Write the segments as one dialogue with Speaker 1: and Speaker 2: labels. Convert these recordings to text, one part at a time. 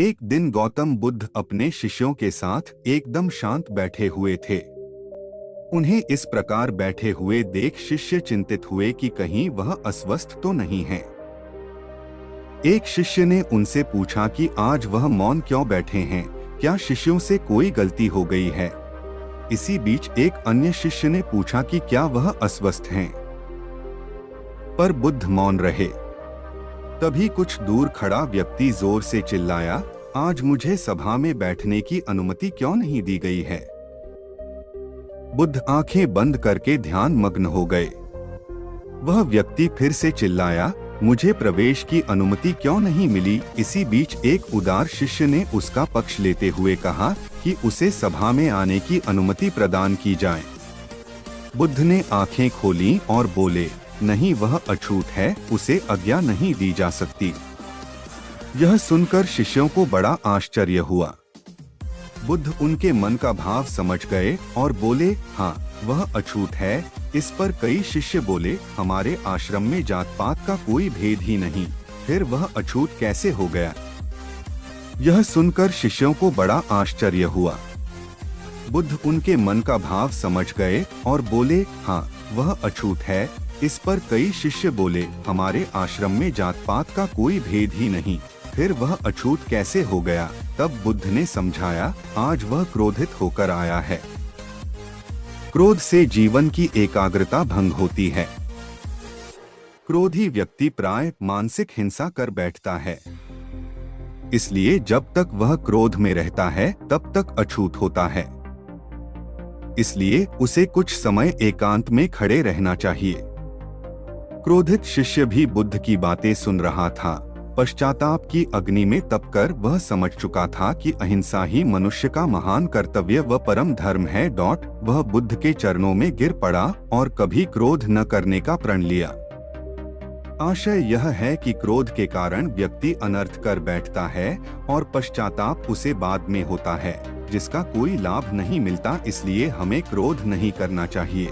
Speaker 1: एक दिन गौतम बुद्ध अपने शिष्यों के साथ एकदम शांत बैठे हुए थे। उन्हें इस प्रकार बैठे हुए देख शिष्य चिंतित हुए कि कहीं वह अस्वस्थ तो नहीं है। एक शिष्य ने उनसे पूछा कि आज वह मौन क्यों बैठे हैं, क्या शिष्यों से कोई गलती हो गई है। इसी बीच एक अन्य शिष्य ने पूछा कि क्या वह अस्वस्थ हैं, पर बुद्ध मौन रहे। तभी कुछ दूर खड़ा व्यक्ति जोर से चिल्लाया, आज मुझे सभा में बैठने की अनुमति क्यों नहीं दी गई है। बुद्ध आंखें बंद करके ध्यान मग्न हो गए। वह व्यक्ति फिर से चिल्लाया, मुझे प्रवेश की अनुमति क्यों नहीं मिली। इसी बीच एक उदार शिष्य ने उसका पक्ष लेते हुए कहा कि उसे सभा में आने की अनुमति प्रदान की जाए। बुद्ध ने आंखें खोली और बोले, नहीं, वह अछूत है, उसे आज्ञा नहीं दी जा सकती। यह सुनकर शिष्यों को बड़ा आश्चर्य हुआ। बुद्ध उनके मन का भाव समझ गए और बोले, हाँ, वह अछूत है। इस पर कई शिष्य बोले, हमारे आश्रम में जात पात का कोई भेद ही नहीं, फिर वह अछूत कैसे हो गया। यह सुनकर शिष्यों को बड़ा आश्चर्य हुआ। बुद्ध उनके मन का भाव समझ गए और बोले, हाँ, वह अछूत है। इस पर कई शिष्य बोले, हमारे आश्रम में जात पात का कोई भेद ही नहीं, फिर वह अछूत कैसे हो गया। तब बुद्ध ने समझाया, आज वह क्रोधित होकर आया है। क्रोध से जीवन की एकाग्रता भंग होती है। क्रोधी व्यक्ति प्राय मानसिक हिंसा कर बैठता है। इसलिए जब तक वह क्रोध में रहता है तब तक अछूत होता है। इसलिए उसे कुछ समय एकांत में खड़े रहना चाहिए। क्रोधित शिष्य भी बुद्ध की बातें सुन रहा था। पश्चाताप की अग्नि में तपकर वह समझ चुका था कि अहिंसा ही मनुष्य का महान कर्तव्य व परम धर्म है। वह बुद्ध के चरणों में गिर पड़ा और कभी क्रोध न करने का प्रण लिया। आशय यह है कि क्रोध के कारण व्यक्ति अनर्थ कर बैठता है और पश्चाताप उसे बाद में होता है, जिसका कोई लाभ नहीं मिलता। इसलिए हमें क्रोध नहीं करना चाहिए।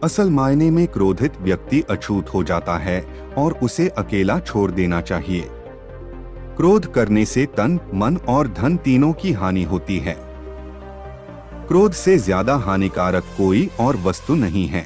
Speaker 1: असल मायने में क्रोधित व्यक्ति अछूत हो जाता है और उसे अकेला छोड़ देना चाहिए। क्रोध करने से तन, मन और धन तीनों की हानि होती है। क्रोध से ज्यादा हानिकारक कोई और वस्तु नहीं है।